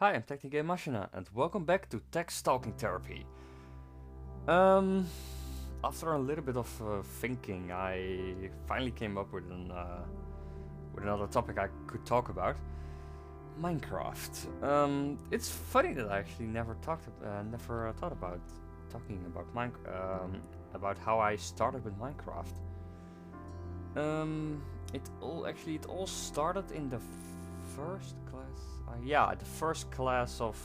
Hi, I'm TechniGénMachina and welcome back to Tech Stalking Therapy. After a little bit of thinking, I finally came up with another topic I could talk about: Minecraft. It's funny that I actually never thought about talking about how I started with Minecraft. It all started in the first class. The first class of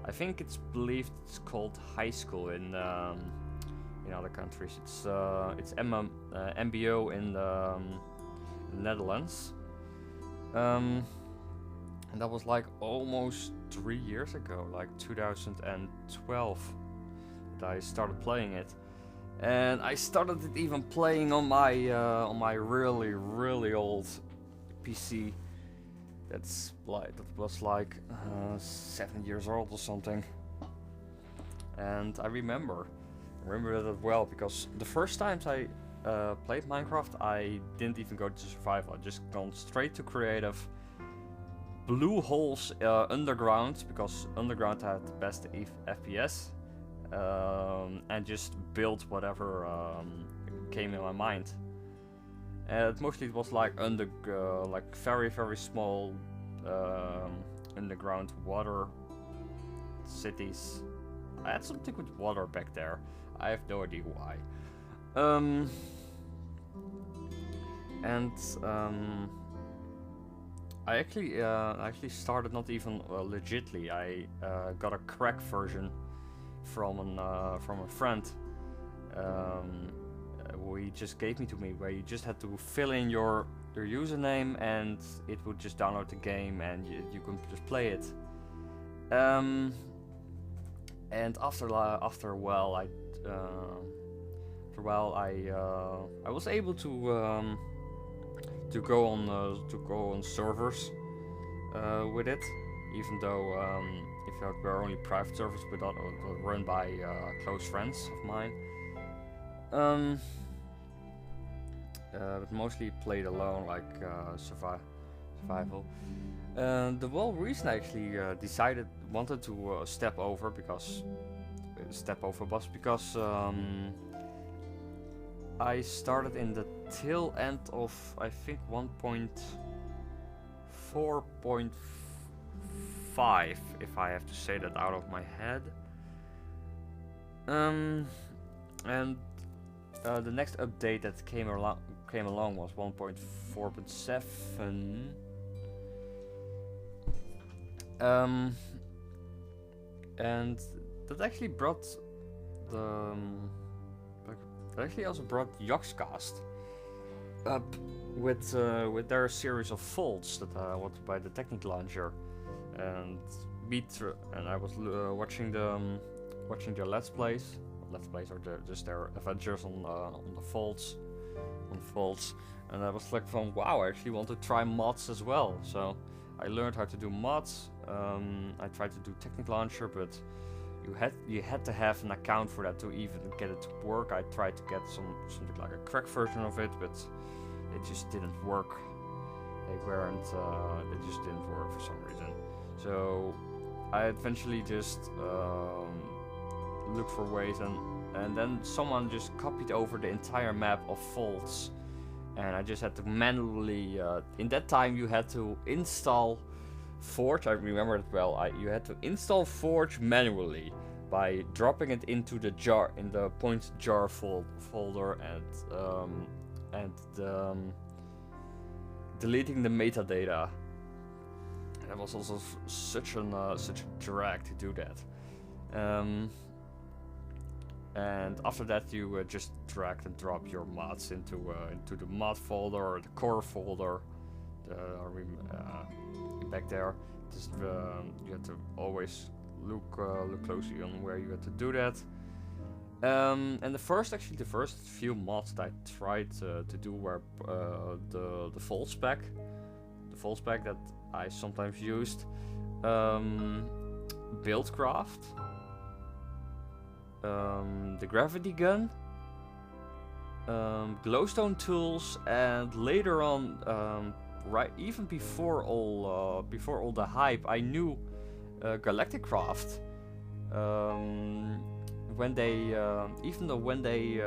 I think it's believed it's called high school in other countries. It's MBO in the Netherlands. And that was like almost 3 years ago, like 2012, that I started playing it. And I started it even playing on my really old PC. That was like 7 years old or something. And I remember that well, because the first times I played Minecraft, I didn't even go to survival. I just gone straight to creative. Blew holes underground, because underground had the best FPS. And just built whatever came in my mind. And mostly it was like very small underground water cities. I had something with water back there. I have no idea why. I actually started not even legitly. I got a crack version from a friend. He just gave me to me, where you just had to fill in your username and it would just download the game and you could just play it. And after a while, I was able to go on servers with it, even though if they were only private servers, but run by close friends of mine. But mostly played alone, like survival. The whole reason I actually wanted to step over was because I started in the tail end of, I think, 1.4.5, if I have to say that out of my head. And the next update that came along was 1.4.7. And that actually brought also brought Yogscast up with their series of faults that was by the TechniGénMachina, and I was watching their Let's Plays. Let's Plays are just their adventures on the faults, and I was like, wow, I actually want to try mods as well. So I learned how to do mods. I tried to do TechniGénMachina, but you had to have an account for that to even get it to work. I tried to get something like a crack version of it, but it just didn't work. They just didn't work for some reason. So I eventually just looked for ways, and then someone just copied over the entire map of faults, and I just had to manually. In that time, you had to install Forge. I remember it well. You had to install Forge manually by dropping it into the jar, in the point jar folder, and deleting the metadata. And that was also such a drag to do that. And after that, you just drag and drop your mods into the mod folder or the core folder. Back there, you had to always look closely on where you had to do that. And the first few mods that I tried to do were the full spec that I sometimes used, Buildcraft, the gravity gun, glowstone tools, and later on right even before all the hype, I knew Galacticraft. When they when the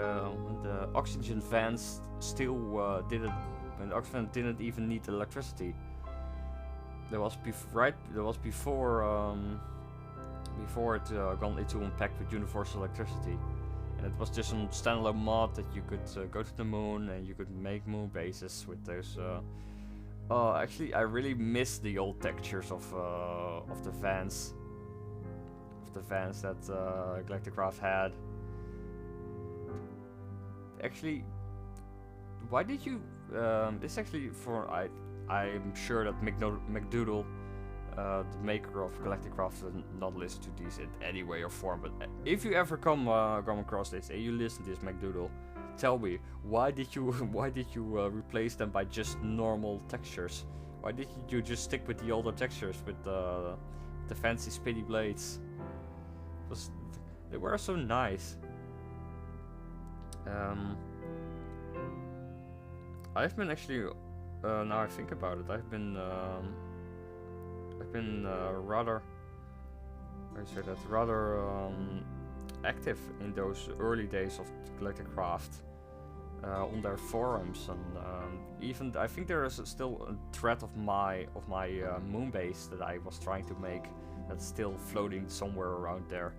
oxygen vans still didn't, when the oxygen didn't even need electricity. There was before it gone into impact with universal electricity, and it was just some standalone mod that you could go to the moon and you could make moon bases with those. Actually, I really miss the old textures of the vans. The vans that Galacticraft had. Actually, why did you? This actually I'm sure that McDoodle, the maker of Galacticraft, will not listen to these in any way or form. But if you ever come across this and you listen to this, McDoodle, tell me why did you replace them by just normal textures? Why did you just stick with the older textures with the fancy spinny blades? They were so nice. I've been actually, now I think about it, I've been rather, how do you say that, rather active in those early days of Galacticraft on their forums, and even I think there is still a thread of my moon base that I was trying to make that's still floating somewhere around there.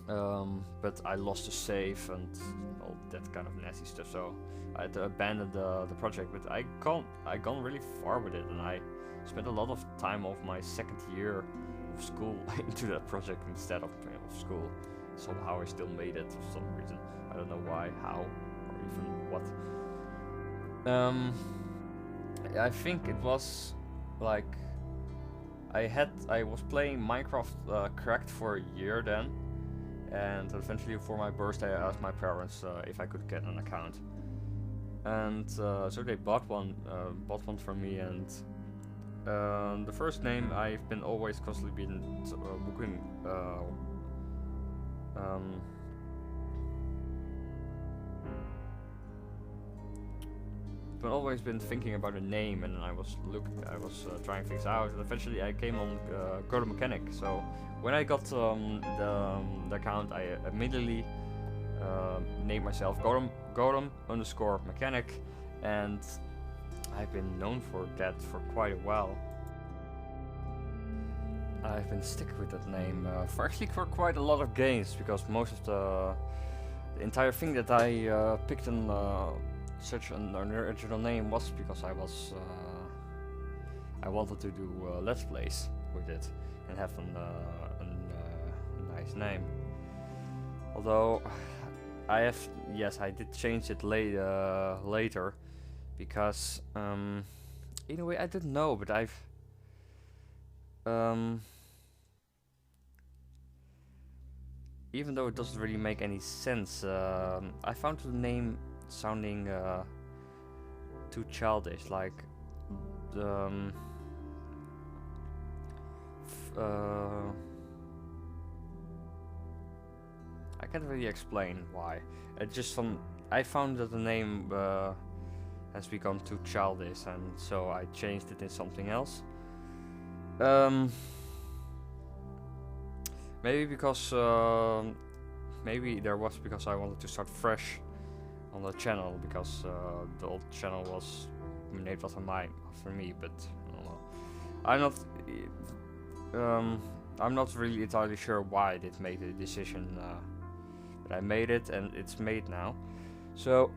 But I lost the save and all that kind of nasty stuff, so I had to abandon the project. But I gone really far with it, and I spent a lot of time of my second year of school into that project instead of school. Somehow I still made it for some reason. I don't know why, how, or even what. I think it was like I was playing Minecraft cracked for a year then, and eventually for my birthday I asked my parents if I could get an account, and so they bought one for me, and the first name I've been always constantly been booking. I've always been thinking about a name, and I was trying things out, and eventually I came on Godom Mechanic. So when I got the account, I immediately named myself Godom_Mechanic, and I've been known for that for quite a while. I've been sticking with that name for quite a lot of games, because most of the entire thing that I picked in such an original name was because I wanted to do let's plays with it and have a nice name. Although I did change it later, because in a way I didn't know, but even though it doesn't really make any sense, I found the name sounding too childish, like I can't really explain why. I found that the name has become too childish, and so I changed it in something else. Maybe because because I wanted to start fresh on the channel, because the old channel was named after me, but I don't know. I'm not really entirely sure why I did make the decision, but I made it and it's made now. So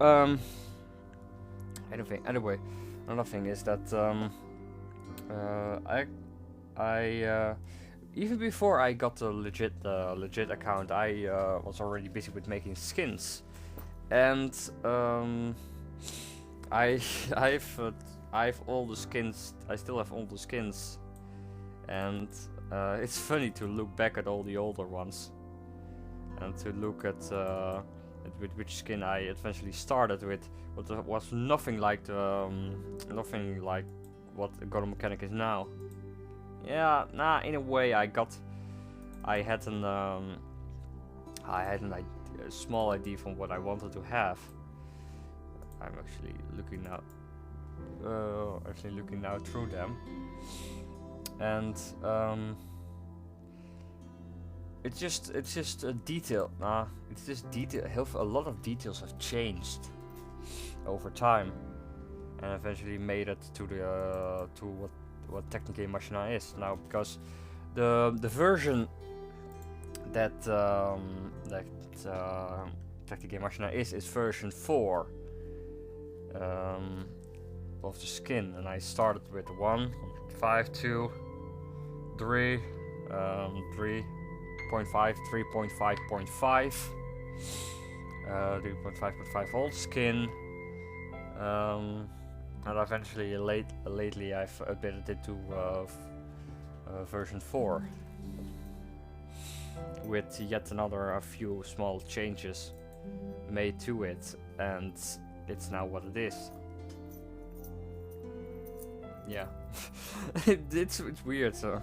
anyway, another thing is that I even before I got the legit account, I was already busy with making skins. And I've all the skins. I still have all the skins, and it's funny to look back at all the older ones, and to look at with which skin I eventually started with. But was nothing like what Godom Mechanic is now. Yeah, in a way I had a small idea from what I wanted to have. I'm actually looking now. actually looking now through them, and it's just a detail. It's just detail. A lot of details have changed over time, and eventually made it to the to what TechniGéMachina is now, because the version that TechniGéMachina is version 4 of the skin, and I started with 1, 5, 2, 3, 3.5, 3.5.5, 3.5.5 old skin, and eventually lately I've updated it to version 4 with yet a few small changes made to it, and it's now what it is. Yeah. it's weird, so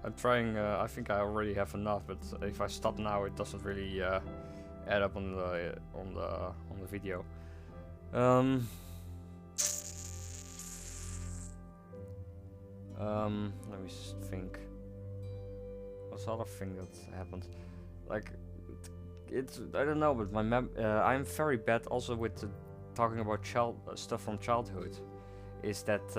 I'm trying. I think I already have enough, but if I stop now, it doesn't really add up on the video. Let me think. What's the other thing that happened? Like, it's I don't know, but I'm very bad also with talking about stuff from childhood. Is that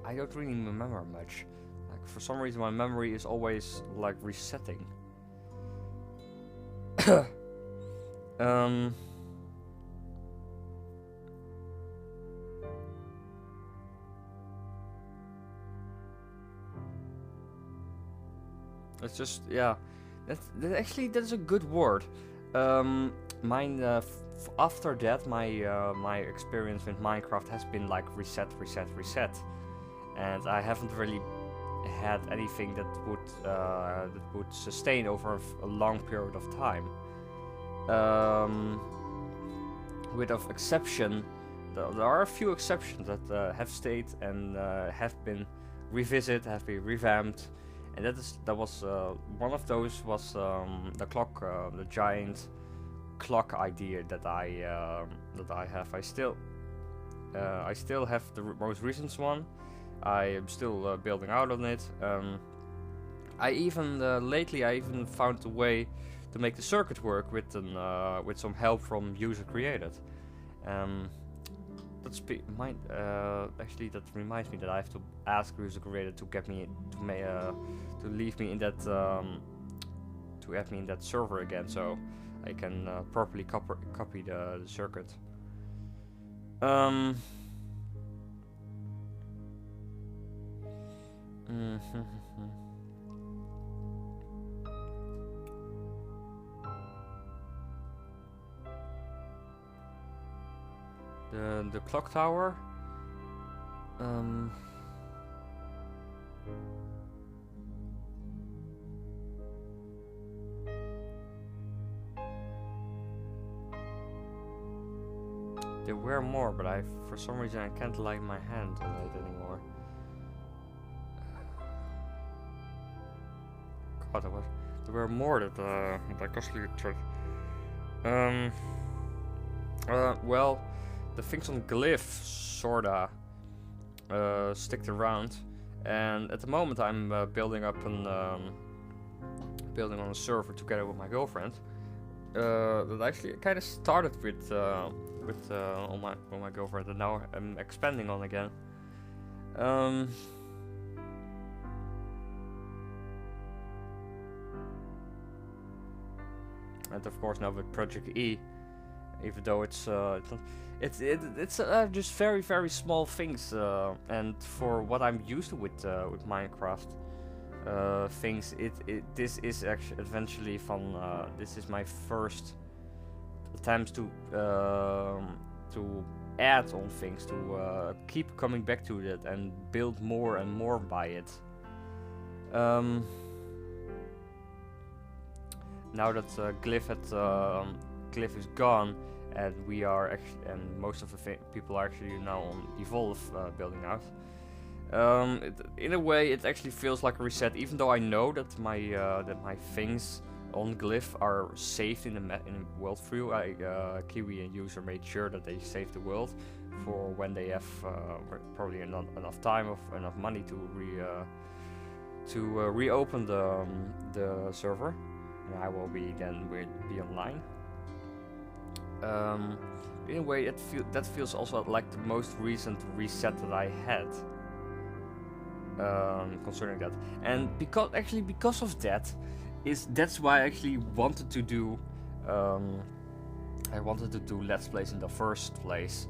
I don't really remember much. Like, for some reason my memory is always like resetting. It's just, yeah, that's a good word. After that, my experience with Minecraft has been like reset, and I haven't really had anything that would sustain over a long period of time. With of exception, there are a few exceptions that have stayed and have been revisited, have been revamped. And that was one of those was the clock, the giant clock idea that I have. I still have the most recent one. I am still building out on it. I even lately I even found a way to make the circuit work with some help from user created. Actually, that reminds me that I have to ask user created to get me to leave me in that to add me in that server again, so I can properly copy the circuit. The clock tower. There were more, but for some reason I can't lay my hand on it anymore. God, there were more that I constantly tried. Well, the things on glyph sorta sticked around, and at the moment I'm building on a server together with my girlfriend. That actually kind of started with my girlfriend, and now I'm expanding on again. And of course now with Project E, even though it's just very small things, and for what I'm used to with Minecraft things, this is actually eventually fun. This is my first attempts to add on things, to keep coming back to it and build more and more by it. Now that glyph is gone, and we are actually, and most of the people are actually now on Evolve building out. In a way, it actually feels like a reset, even though I know that my things on glyph are saved in the world view. Kiwi and user made sure that they saved the world, for when they have probably enough time or enough money to reopen the server, and I will be online. In a way, that feels also like the most recent reset that I had concerning that, and because of that's why I actually wanted to do Let's Plays in the first place,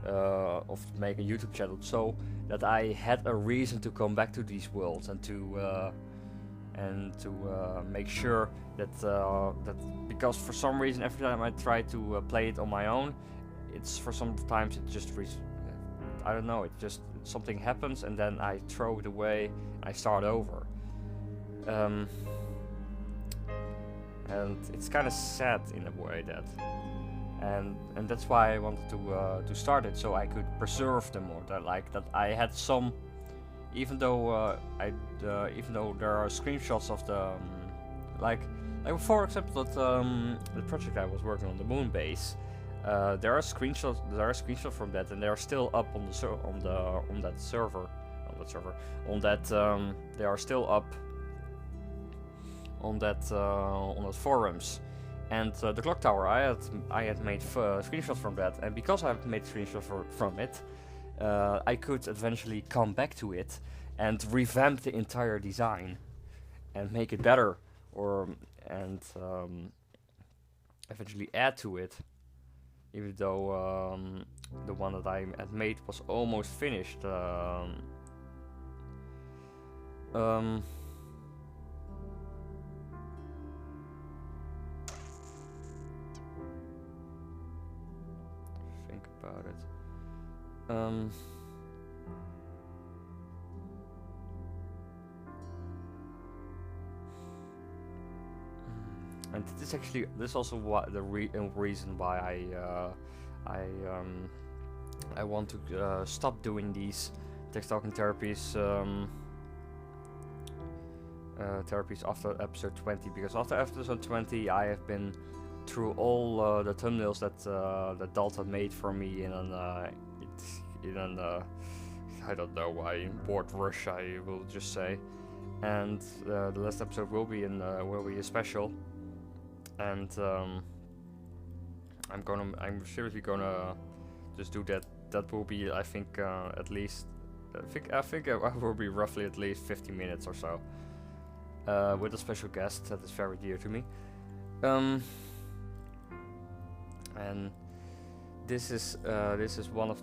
of making a YouTube channel, so that I had a reason to come back to these worlds and to make sure that because for some reason every time I try to play it on my own, sometimes it just I don't know, something happens and then I throw it away, I start over. And it's kind of sad in a way that, and that's why I wanted to start it, so I could preserve them more. That I had some, even though there are screenshots of the like for example the project I was working on, the moon base. There are screenshots from that, and they are still up on that server. They are still up on that forums. And the clock tower, I had made screenshots from that, and because I made screenshots from it, I could eventually come back to it and revamp the entire design and make it better, and eventually add to it. Even though the one that I had made was almost finished. Think about it. And this also the reason why I want to stop doing these text talking therapies after episode 20, because after episode 20 I have been through all the thumbnails that Dalt had made for me in an I don't know why, board rush, I will just say, and the last episode will be a special. And I'm seriously gonna just do that. That will be, I think, at least. I think I will be roughly at least 50 minutes or so, with a special guest that is very dear to me. And this is one of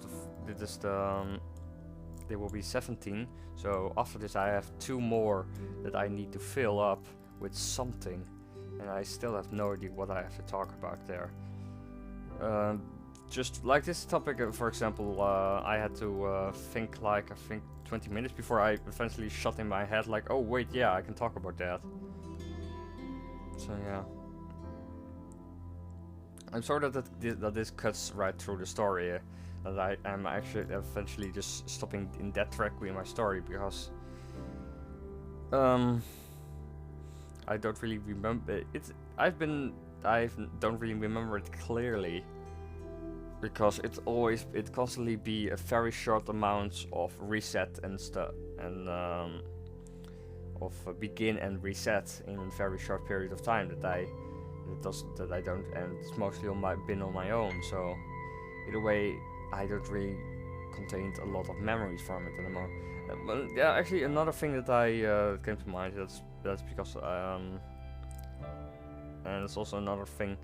there will be 17. So after this, I have 2 more that I need to fill up with something. And I still have no idea what I have to talk about there. Just like this topic, for example, I had to think 20 minutes before I eventually shot in my head like, oh wait, yeah, I can talk about that. So yeah. I'm sorry that this cuts right through the story, that I am actually eventually just stopping in that track with my story, because I don't really remember it. I don't really remember it clearly, because it constantly be a very short amount of reset and stuff, and of begin and reset in a very short period of time that I don't, and it's mostly on my own. So in a way, I don't really contain a lot of memories from it anymore. But yeah, actually another thing that I came to mind, that's because and it's also another thing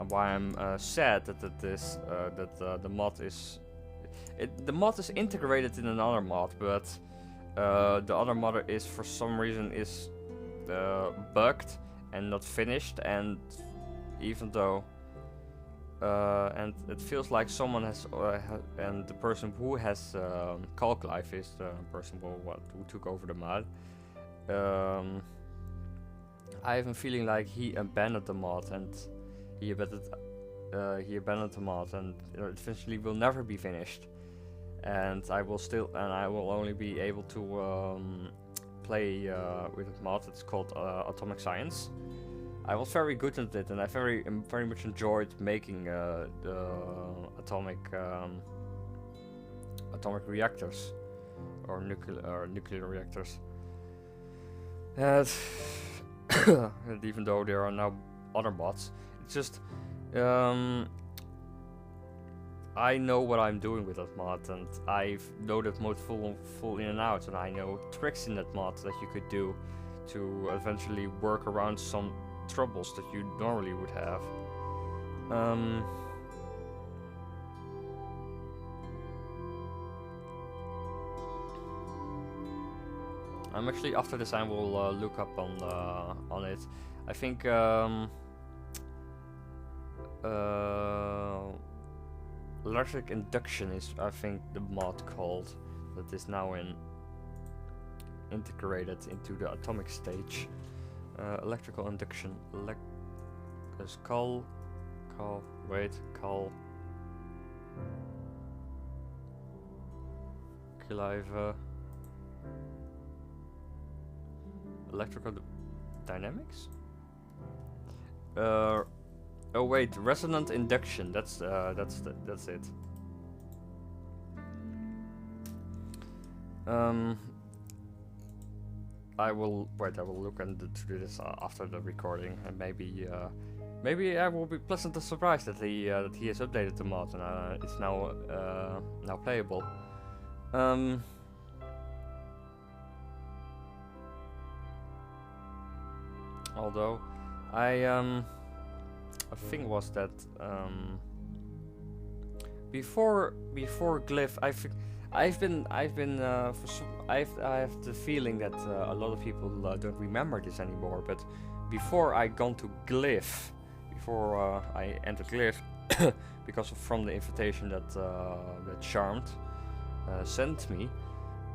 why I'm sad that the mod is integrated in another mod, but the other mod is for some reason bugged and not finished, and even though and it feels like someone has and the person who has Calc Life is the person who took over the mod. I have a feeling like he abandoned the mod, and it eventually will never be finished. And I will only be able to play with a mod. It's called Atomic Science. I was very good at it, and I very much enjoyed making the atomic atomic reactors or nuclear reactors. And and even though there are now other mods, it's just I know what I'm doing with that mod, and I've know that mod full in and out, and I know tricks in that mod that you could do to eventually work around some troubles that you normally would have. I'm actually, after this I will look up on it. I think electric induction is, I think, the mod called, that is now integrated into the atomic stage. Electrical induction. Electrical dynamics? Oh wait, resonant induction. That's it. I will look into this after the recording, and maybe I will be pleasantly surprised that he has updated the mod and it's now playable. Although a thing was that before Glyph, I have the feeling that a lot of people don't remember this anymore. But before I gone to Glyph, before I entered Glyph, because from the invitation that Charmed sent me,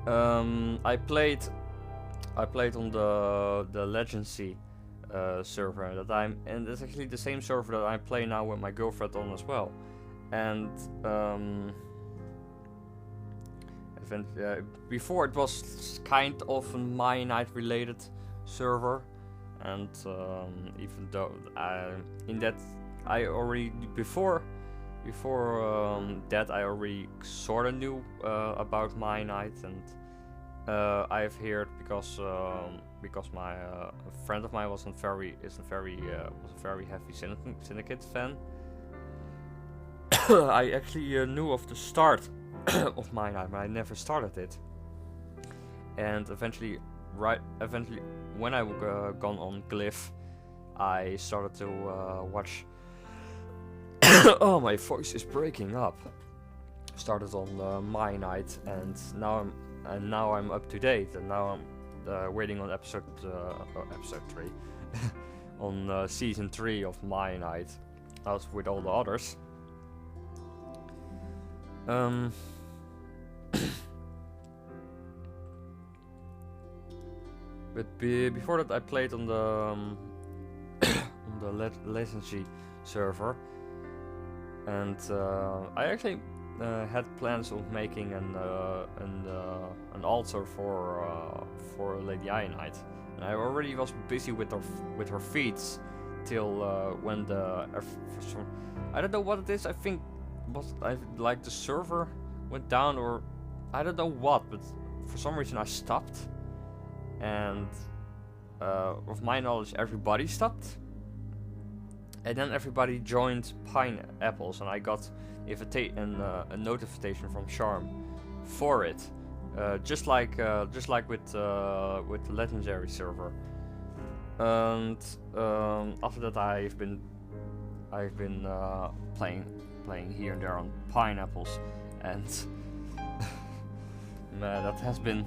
I played on the Legacy server and it's actually the same server that I play now with my girlfriend on as well. And before it was kind of a My Night related server, and even though in that I already before that I already sort of knew about My Night, and I've heard because my a friend of mine was a very heavy Syndicate fan. I actually knew of the start of My Night, but I never started it. And eventually, when I gone on Glyph, I started to watch. Oh, my voice is breaking up. Started on My Night, and now I'm up to date, and now I'm waiting on episode 3 on season 3 of My Night, as with all the others. But before that, I played on the Latency server, and I actually had plans of making an altar for Lady Ionite, and I already was busy with her feats till when I don't know what it is. I think like the server went down, or I don't know what, but for some reason I stopped, and of my knowledge everybody stopped, and then everybody joined Pineapples, and I got a notification from Charm for it, just like with the Legendary server. And after that, I've been playing here and there on Pineapples, and man, that has been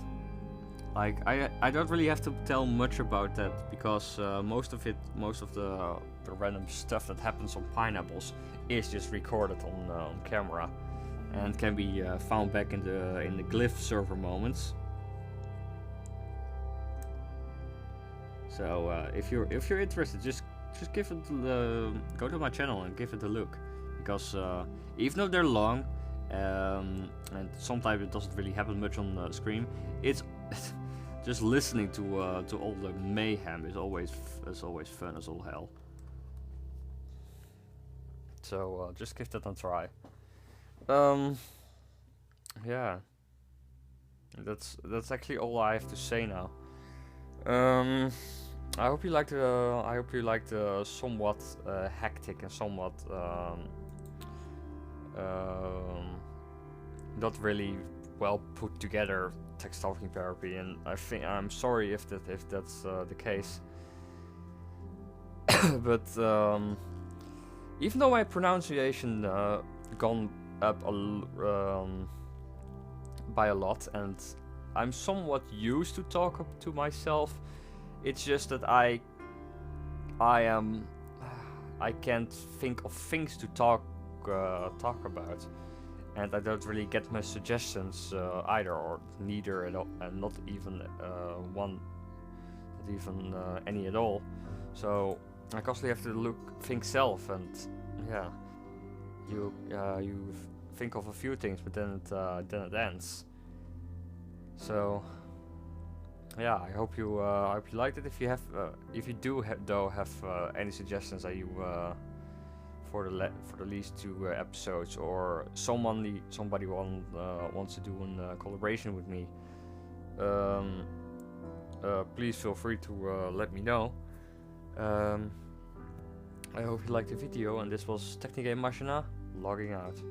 like I don't really have to tell much about that, because most of the random stuff that happens on Pineapples is just recorded on camera and can be found back in the Glyph server moments. So if you're interested, just give it go to my channel and give it a look, because even though they're long and sometimes it doesn't really happen much on the screen, it's just listening to all the mayhem is always fun as all hell. So just give that a try. yeah, that's actually all I have to say now. Um, I hope you liked the somewhat hectic and somewhat um, not really well put together text talking therapy, and I'm sorry if that's the case. But even though my pronunciation gone up by a lot, and I'm somewhat used to talk up to myself, it's just that I can't think of things to talk about, and I don't really get my suggestions either, or neither at all, and not even any at all. So I constantly have to think self, and yeah, you think of a few things, but then it ends. So yeah, I hope you liked it. If you do have any suggestions that you for the least 2 episodes, or somebody wants to do a collaboration with me, please feel free to let me know. I hope you liked the video, and this was TechniGénMachina logging out.